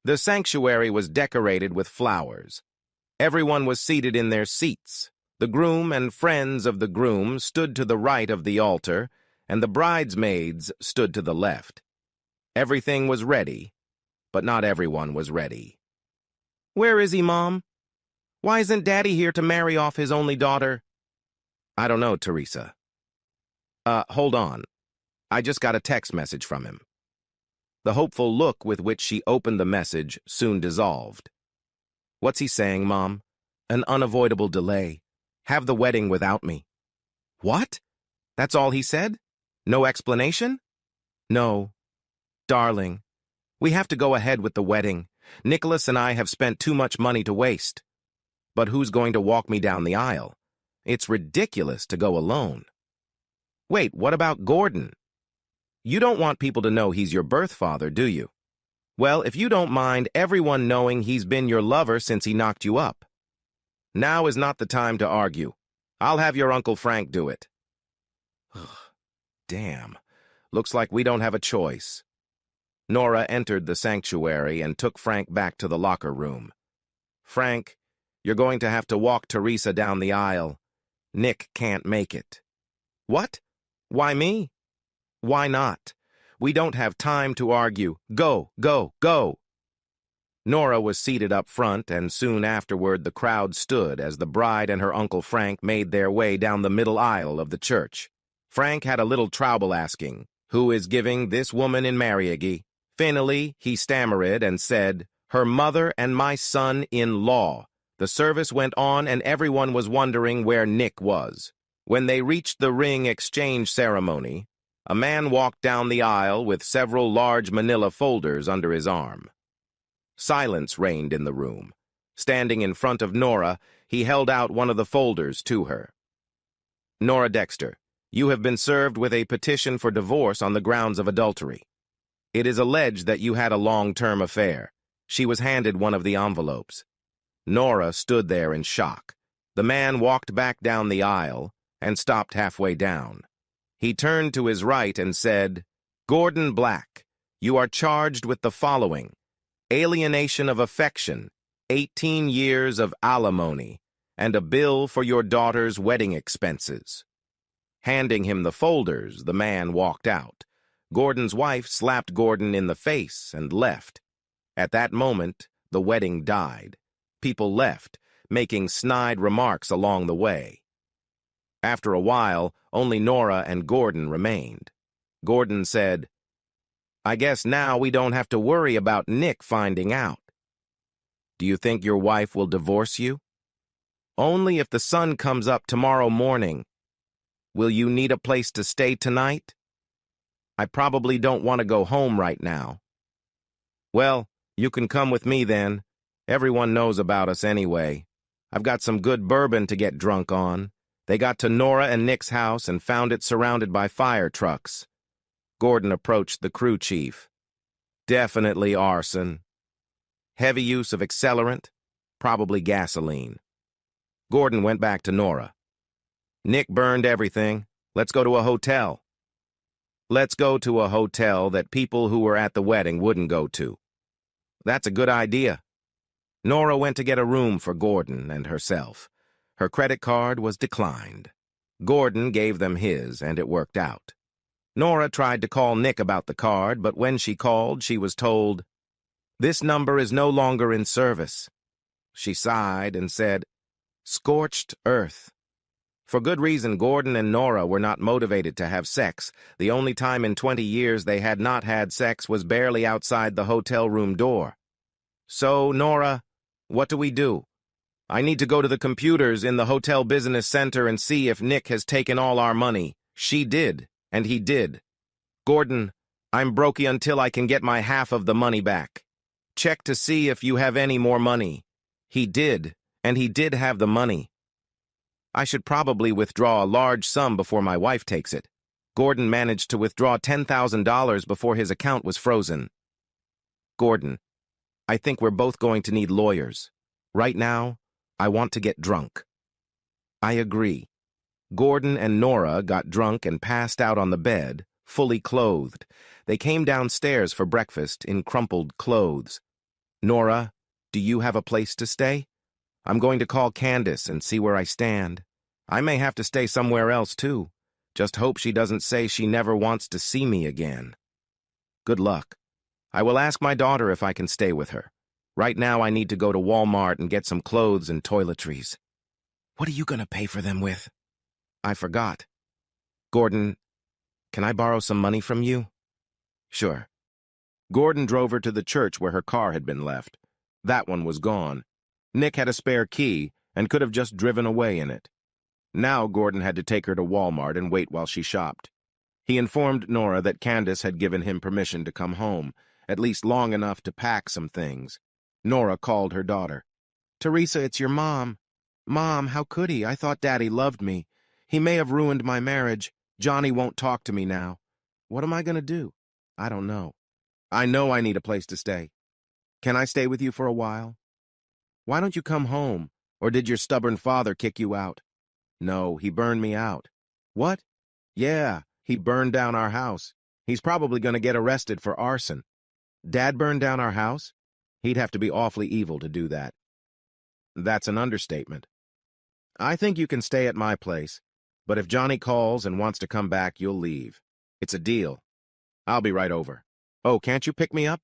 The sanctuary was decorated with flowers. Everyone was seated in their seats. The groom and friends of the groom stood to the right of the altar, and the bridesmaids stood to the left. Everything was ready, but not everyone was ready. "Where is he, Mom? Why isn't Daddy here to marry off his only daughter?" "I don't know, Teresa." Hold on. I just got a text message from him." The hopeful look with which she opened the message soon dissolved. "What's he saying, Mom?" "An unavoidable delay. Have the wedding without me." "What? That's all he said? No explanation?" "No. Darling, we have to go ahead with the wedding. Nicholas and I have spent too much money to waste. But who's going to walk me down the aisle? It's ridiculous to go alone." "Wait, what about Gordon? You don't want people to know he's your birth father, do you? Well, if you don't mind everyone knowing he's been your lover since he knocked you up. Now is not the time to argue. I'll have your Uncle Frank do it." Damn. Looks like we don't have a choice. Nora entered the sanctuary and took Frank back to the locker room. "Frank, you're going to have to walk Teresa down the aisle. Nick can't make it." "What? Why me?" "Why not? We don't have time to argue. Go, go, go." Nora was seated up front, and soon afterward the crowd stood as the bride and her Uncle Frank made their way down the middle aisle of the church. Frank had a little trouble asking, "Who is giving this woman in marriage?" Finally, he stammered and said, "Her mother and my son-in-law." The service went on, and everyone was wondering where Nick was. When they reached the ring exchange ceremony, a man walked down the aisle with several large manila folders under his arm. Silence reigned in the room. Standing in front of Nora, he held out one of the folders to her. "Nora Dexter, you have been served with a petition for divorce on the grounds of adultery. It is alleged that you had a long-term affair." She was handed one of the envelopes. Nora stood there in shock. The man walked back down the aisle and stopped halfway down. He turned to his right and said, "Gordon Black, you are charged with the following: alienation of affection, 18 years of alimony, and a bill for your daughter's wedding expenses." Handing him the folders, the man walked out. Gordon's wife slapped Gordon in the face and left. At that moment, the wedding died. People left, making snide remarks along the way. After a while, only Nora and Gordon remained. Gordon said, "I guess now we don't have to worry about Nick finding out." "Do you think your wife will divorce you?" "Only if the sun comes up tomorrow morning." "Will you need a place to stay tonight?" "I probably don't want to go home right now." "Well, you can come with me then. Everyone knows about us anyway. I've got some good bourbon to get drunk on." They got to Nora and Nick's house and found it surrounded by fire trucks. Gordon approached the crew chief. "Definitely arson. Heavy use of accelerant, probably gasoline." Gordon went back to Nora. "Nick burned everything. Let's go to a hotel." "Let's go to a hotel that people who were at the wedding wouldn't go to." "That's a good idea." Nora went to get a room for Gordon and herself. Her credit card was declined. Gordon gave them his, and it worked out. Nora tried to call Nick about the card, but when she called, she was told, "This number is no longer in service." She sighed and said, "Scorched earth." For good reason, Gordon and Nora were not motivated to have sex. The only time in 20 years they had not had sex was barely outside the hotel room door. "So, Nora, what do we do? I need to go to the computers in the hotel business center and see if Nick has taken all our money." She did, and he did. "Gordon, I'm brokey until I can get my half of the money back. Check to see if you have any more money." He did, and he did have the money. "I should probably withdraw a large sum before my wife takes it." Gordon managed to withdraw $10,000 before his account was frozen. "Gordon, I think we're both going to need lawyers. Right now, I want to get drunk." "I agree." Gordon and Nora got drunk and passed out on the bed, fully clothed. They came downstairs for breakfast in crumpled clothes. Nora, do you have a place to stay? I'm going to call Candace and see where I stand. I may have to stay somewhere else, too. Just hope she doesn't say she never wants to see me again. Good luck. I will ask my daughter if I can stay with her. Right now I need to go to Walmart and get some clothes and toiletries. What are you going to pay for them with? I forgot. Gordon, can I borrow some money from you? Sure. Gordon drove her to the church where her car had been left. That one was gone. Nick had a spare key and could have just driven away in it. Now Gordon had to take her to Walmart and wait while she shopped. He informed Nora that Candace had given him permission to come home, at least long enough to pack some things. Nora called her daughter. Teresa, it's your mom. Mom, how could he? I thought Daddy loved me. He may have ruined my marriage. Johnny won't talk to me now. What am I going to do? I don't know. I know I need a place to stay. Can I stay with you for a while? Why don't you come home? Or did your stubborn father kick you out? No, he burned me out. What? Yeah, he burned down our house. He's probably going to get arrested for arson. Dad burned down our house? He'd have to be awfully evil to do that. That's an understatement. I think you can stay at my place, but if Johnny calls and wants to come back, you'll leave. It's a deal. I'll be right over. Oh, can't you pick me up?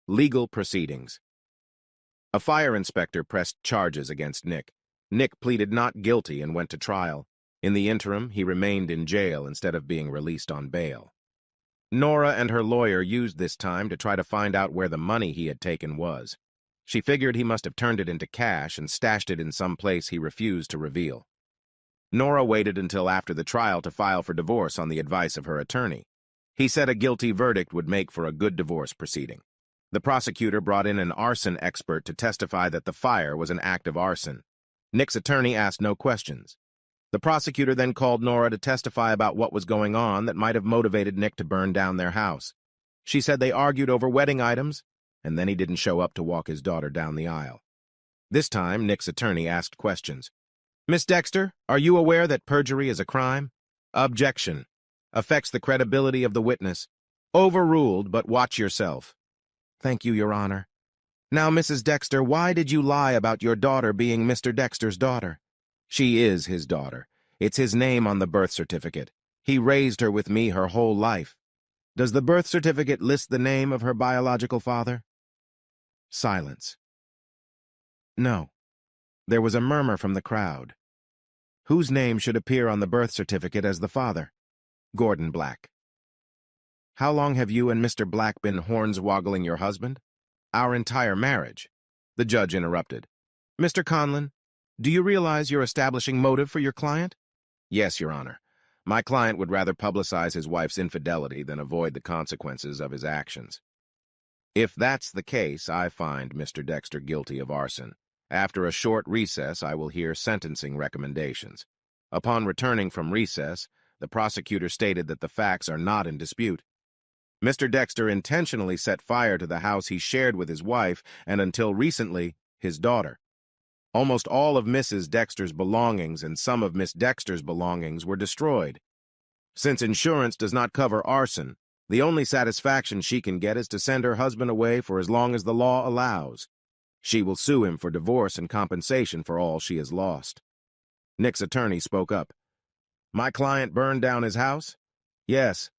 Legal proceedings. A fire inspector pressed charges against Nick. Nick pleaded not guilty and went to trial. In the interim, he remained in jail instead of being released on bail. Nora and her lawyer used this time to try to find out where the money he had taken was. She figured he must have turned it into cash and stashed it in some place he refused to reveal. Nora waited until after the trial to file for divorce on the advice of her attorney. He said a guilty verdict would make for a good divorce proceeding. The prosecutor brought in an arson expert to testify that the fire was an act of arson. Nick's attorney asked no questions. The prosecutor then called Nora to testify about what was going on that might have motivated Nick to burn down their house. She said they argued over wedding items, and then he didn't show up to walk his daughter down the aisle. This time, Nick's attorney asked questions. Miss Dexter, are you aware that perjury is a crime? Objection. Affects the credibility of the witness. Overruled, but watch yourself. Thank you, Your Honor. Now, Mrs. Dexter, why did you lie about your daughter being Mr. Dexter's daughter? She is his daughter. It's his name on the birth certificate. He raised her with me her whole life. Does the birth certificate list the name of her biological father? Silence. No. There was a murmur from the crowd. Whose name should appear on the birth certificate as the father? Gordon Black. How long have you and Mr. Black been hornswoggling your husband? Our entire marriage. The judge interrupted. Mr. Conlon, do you realize you're establishing motive for your client? Yes, Your Honor. My client would rather publicize his wife's infidelity than avoid the consequences of his actions. If that's the case, I find Mr. Dexter guilty of arson. After a short recess, I will hear sentencing recommendations. Upon returning from recess, the prosecutor stated that the facts are not in dispute. Mr. Dexter intentionally set fire to the house he shared with his wife and, until recently, his daughter. Almost all of Mrs. Dexter's belongings and some of Miss Dexter's belongings were destroyed. Since insurance does not cover arson, the only satisfaction she can get is to send her husband away for as long as the law allows. She will sue him for divorce and compensation for all she has lost. Nick's attorney spoke up. My client burned down his house? Yes.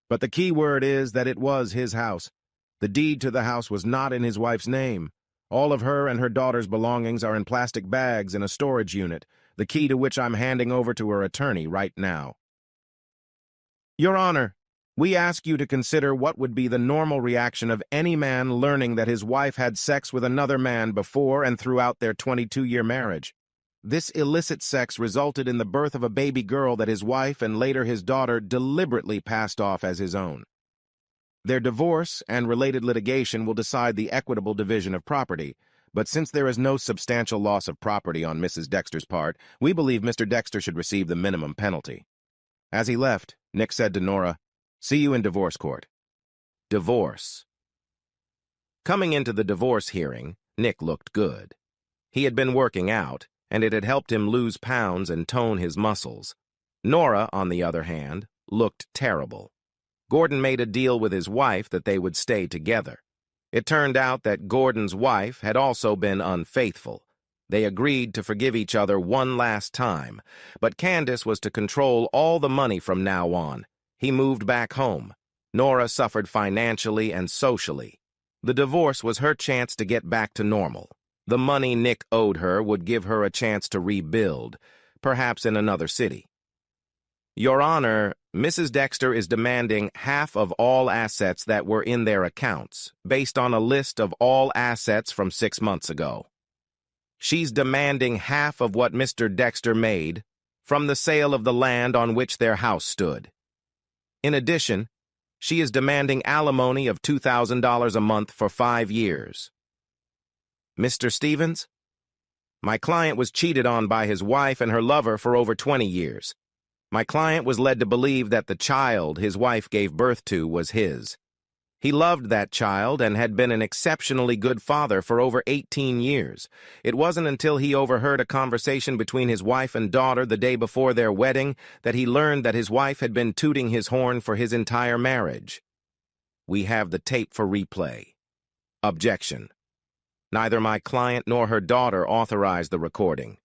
But the key word is that it was his house. The deed to the house was not in his wife's name. All of her and her daughter's belongings are in plastic bags in a storage unit, the key to which I'm handing over to her attorney right now. Your Honor, we ask you to consider what would be the normal reaction of any man learning that his wife had sex with another man before and throughout their 22-year marriage. This illicit sex resulted in the birth of a baby girl that his wife and later his daughter deliberately passed off as his own. Their divorce and related litigation will decide the equitable division of property, but since there is no substantial loss of property on Mrs. Dexter's part, we believe Mr. Dexter should receive the minimum penalty. As he left, Nick said to Nora, See you in divorce court. Divorce. Coming into the divorce hearing, Nick looked good. He had been working out, and it had helped him lose pounds and tone his muscles. Nora, on the other hand, looked terrible. Gordon made a deal with his wife that they would stay together. It turned out that Gordon's wife had also been unfaithful. They agreed to forgive each other one last time, but Candace was to control all the money from now on. He moved back home. Nora suffered financially and socially. The divorce was her chance to get back to normal. The money Nick owed her would give her a chance to rebuild, perhaps in another city. Your Honor, Mrs. Dexter is demanding half of all assets that were in their accounts, based on a list of all assets from 6 months ago. She's demanding half of what Mr. Dexter made from the sale of the land on which their house stood. In addition, she is demanding alimony of $2,000 a month for 5 years. Mr. Stevens? My client was cheated on by his wife and her lover for over 20 years. My client was led to believe that the child his wife gave birth to was his. He loved that child and had been an exceptionally good father for over 18 years. It wasn't until he overheard a conversation between his wife and daughter the day before their wedding that he learned that his wife had been tooting his horn for his entire marriage. We have the tape for replay. Objection. Neither my client nor her daughter authorized the recording.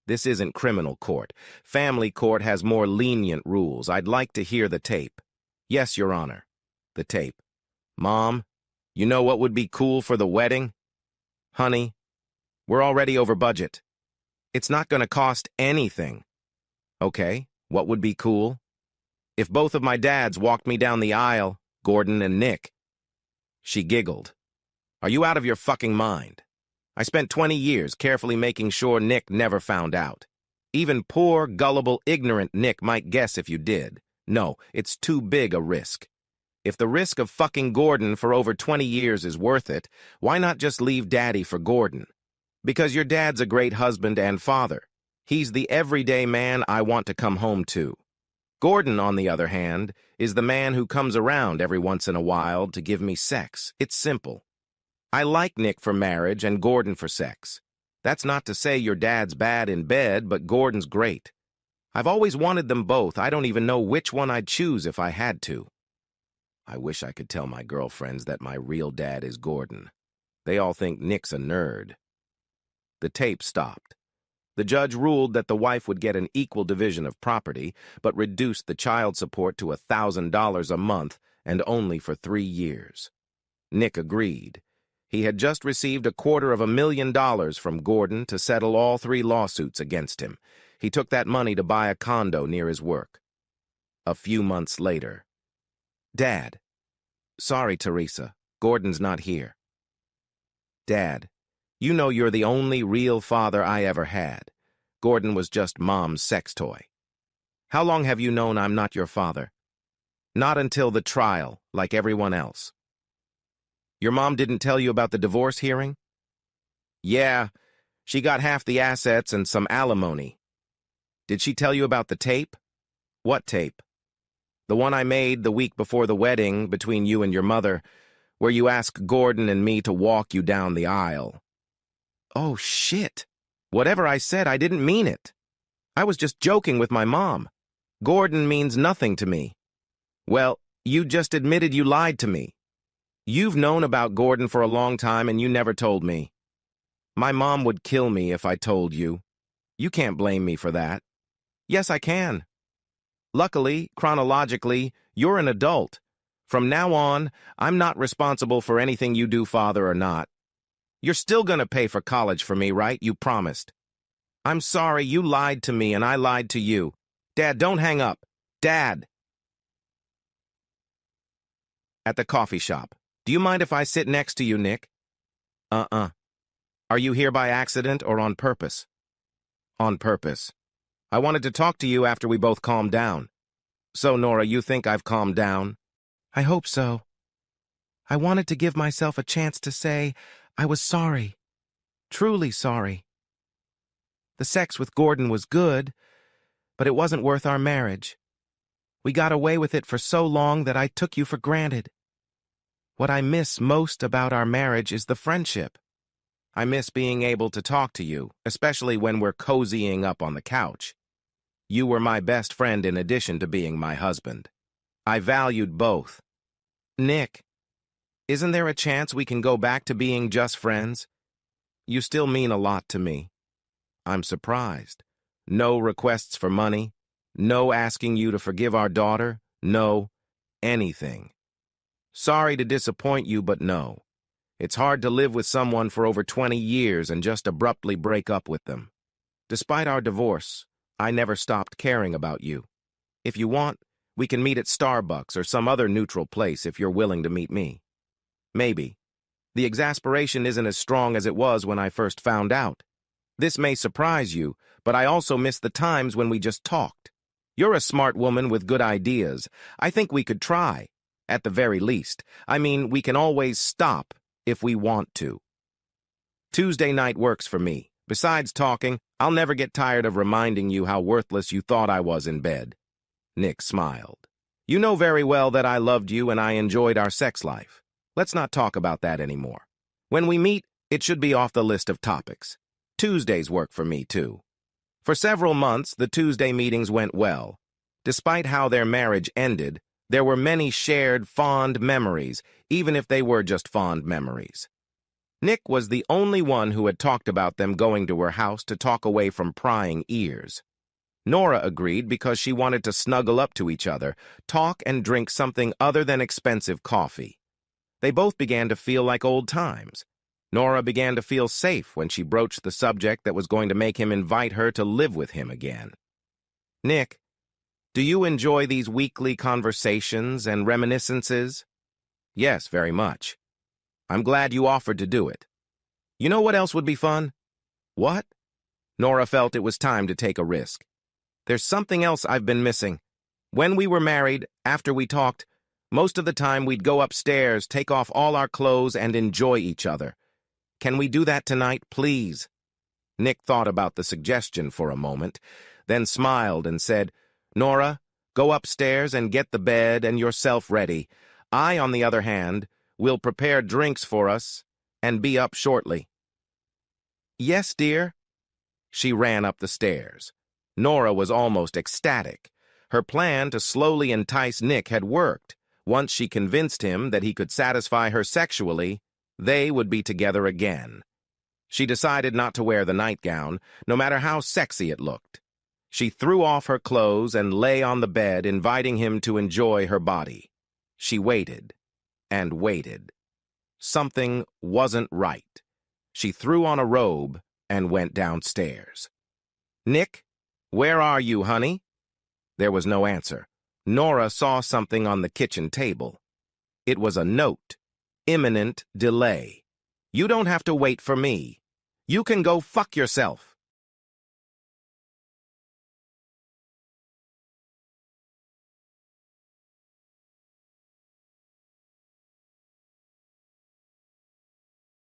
This isn't criminal court. Family court has more lenient rules. I'd like to hear the tape. Yes, Your Honor. The tape. Mom, you know what would be cool for the wedding? Honey, we're already over budget. It's not going to cost anything. Okay, what would be cool? If both of my dads walked me down the aisle, Gordon and Nick. She giggled. Are you out of your fucking mind? I spent 20 years carefully making sure Nick never found out. Even poor, gullible, ignorant Nick might guess if you did. No, it's too big a risk. If the risk of fucking Gordon for over 20 years is worth it, why not just leave Daddy for Gordon? Because your dad's a great husband and father. He's the everyday man I want to come home to. Gordon, on the other hand, is the man who comes around every once in a while to give me sex. It's simple. I like Nick for marriage and Gordon for sex. That's not to say your dad's bad in bed, but Gordon's great. I've always wanted them both. I don't even know which one I'd choose if I had to. I wish I could tell my girlfriends that my real dad is Gordon. They all think Nick's a nerd. The tape stopped. The judge ruled that the wife would get an equal division of property, but reduced the child support to $1,000 a month and only for 3 years. Nick agreed. He had just received $250,000 from Gordon to settle all 3 lawsuits against him. He took that money to buy a condo near his work. A few months later. Dad. Sorry, Teresa. Gordon's not here. Dad, you know you're the only real father I ever had. Gordon was just Mom's sex toy. How long have you known I'm not your father? Not until the trial, like everyone else. Your mom didn't tell you about the divorce hearing? Yeah, she got half the assets and some alimony. Did she tell you about the tape? What tape? The one I made the week before the wedding between you and your mother, where you asked Gordon and me to walk you down the aisle. Oh, shit. Whatever I said, I didn't mean it. I was just joking with my mom. Gordon means nothing to me. Well, you just admitted you lied to me. You've known about Gordon for a long time and you never told me. My mom would kill me if I told you. You can't blame me for that. Yes, I can. Luckily, chronologically, you're an adult. From now on, I'm not responsible for anything you do, father or not. You're still gonna pay for college for me, right? You promised. I'm sorry, you lied to me and I lied to you. Dad, don't hang up. Dad! At the coffee shop. Do you mind if I sit next to you, Nick? Uh-uh. Are you here by accident or on purpose? On purpose. I wanted to talk to you after we both calmed down. So, Nora, you think I've calmed down? I hope so. I wanted to give myself a chance to say I was sorry. Truly sorry. The sex with Gordon was good, but it wasn't worth our marriage. We got away with it for so long that I took you for granted. What I miss most about our marriage is the friendship. I miss being able to talk to you, especially when we're cozying up on the couch. You were my best friend in addition to being my husband. I valued both. Nick, isn't there a chance we can go back to being just friends? You still mean a lot to me. I'm surprised. No requests for money, no asking you to forgive our daughter, no anything. Sorry to disappoint you, but no. It's hard to live with someone for over 20 years and just abruptly break up with them. Despite our divorce, I never stopped caring about you. If you want, we can meet at Starbucks or some other neutral place if you're willing to meet me. Maybe. The exasperation isn't as strong as it was when I first found out. This may surprise you, but I also miss the times when we just talked. You're a smart woman with good ideas. I think we could try, at the very least. I mean, we can always stop if we want to. Tuesday night works for me. Besides talking, I'll never get tired of reminding you how worthless you thought I was in bed. Nick smiled. You know very well that I loved you and I enjoyed our sex life. Let's not talk about that anymore. When we meet, it should be off the list of topics. Tuesdays work for me, too. For several months, the Tuesday meetings went well. Despite how their marriage ended, there were many shared, fond memories, even if they were just fond memories. Nick was the only one who had talked about them going to her house to talk away from prying ears. Nora agreed because she wanted to snuggle up to each other, talk and drink something other than expensive coffee. They both began to feel like old times. Nora began to feel safe when she broached the subject that was going to make him invite her to live with him again. Nick, do you enjoy these weekly conversations and reminiscences? Yes, very much. I'm glad you offered to do it. You know what else would be fun? What? Nora felt it was time to take a risk. There's something else I've been missing. When we were married, after we talked, most of the time we'd go upstairs, take off all our clothes, and enjoy each other. Can we do that tonight, please? Nick thought about the suggestion for a moment, then smiled and said, Nora, go upstairs and get the bed and yourself ready. I, on the other hand, will prepare drinks for us and be up shortly. Yes, dear. She ran up the stairs. Nora was almost ecstatic. Her plan to slowly entice Nick had worked. Once she convinced him that he could satisfy her sexually, they would be together again. She decided not to wear the nightgown, no matter how sexy it looked. She threw off her clothes and lay on the bed, inviting him to enjoy her body. She waited and waited. Something wasn't right. She threw on a robe and went downstairs. Nick, where are you, honey? There was no answer. Nora saw something on the kitchen table. It was a note. Imminent delay. You don't have to wait for me. You can go fuck yourself.